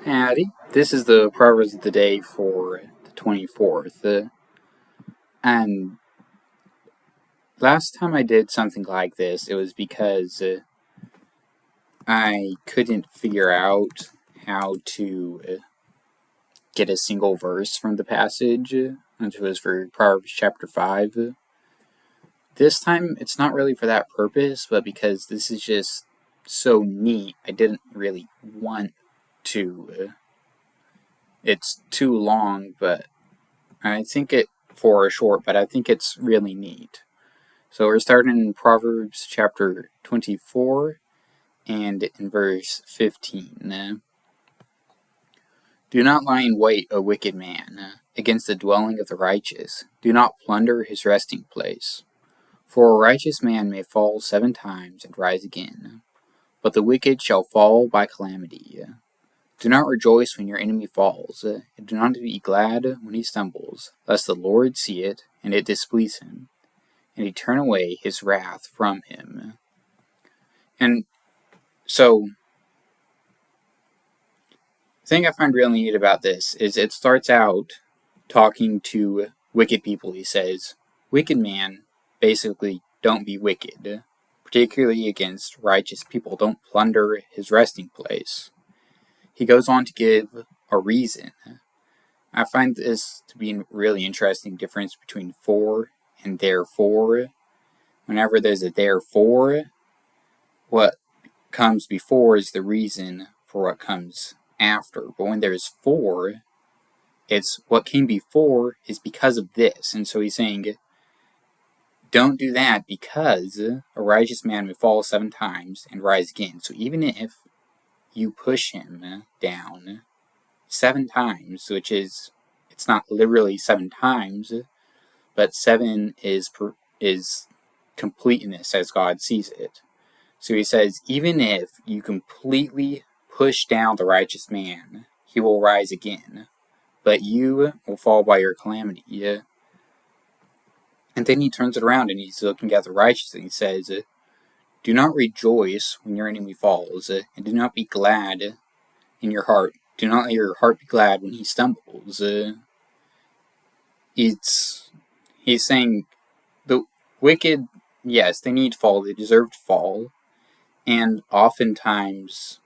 Howdy. This is the Proverbs of the day for the 24th. And last time I did something like this, it was because I couldn't figure out how to get a single verse from the passage, which was for Proverbs chapter 5. This time, it's not really for that purpose, but because this is just so neat, I didn't really want to. It's too long, but I think I think it's really neat. So we're starting in Proverbs chapter 24 and in verse 15. Do not lie in wait, O wicked man, against the dwelling of the righteous. Do not plunder his resting place. For a righteous man may fall 7 times and rise again, but the wicked shall fall by calamity. Do not rejoice when your enemy falls, and do not be glad when he stumbles, lest the Lord see it, and it displease him, and he turn away his wrath from him. And so, the thing I find really neat about this is it starts out talking to wicked people. He says, wicked man, basically, don't be wicked, particularly against righteous people. Don't plunder his resting place. He goes on to give a reason. I find this to be a really interesting difference between for and therefore. Whenever there's a therefore, what comes before is the reason for what comes after. But when there's for, it's what came before is because of this. And so he's saying, don't do that because a righteous man may fall 7 times and rise again. So even if you push him down 7 times, which is, it's not literally 7 times, but 7 is completeness as God sees it. So he says, even if you completely push down the righteous man, he will rise again, but you will fall by your calamity. And then he turns it around and he's looking at the righteous and he says, do not rejoice when your enemy falls, and do not be glad in your heart. Do not let your heart be glad when he stumbles. He's saying the wicked, yes, they need to fall, they deserve to fall, and oftentimes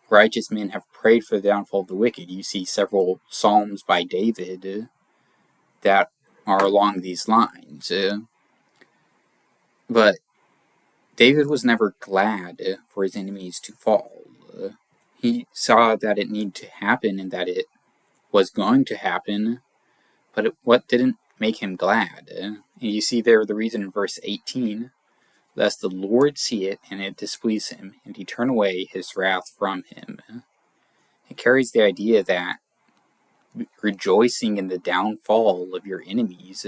righteous men have prayed for the downfall of the wicked. You see several psalms by David that are along these lines. But David was never glad for his enemies to fall. He saw that it needed to happen and that it was going to happen, but what didn't make him glad? And you see there the reason in verse 18, lest the Lord see it and it displease him, and he turn away his wrath from him. It carries the idea that rejoicing in the downfall of your enemies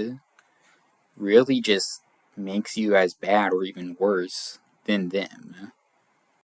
really just makes you as bad or even worse than them.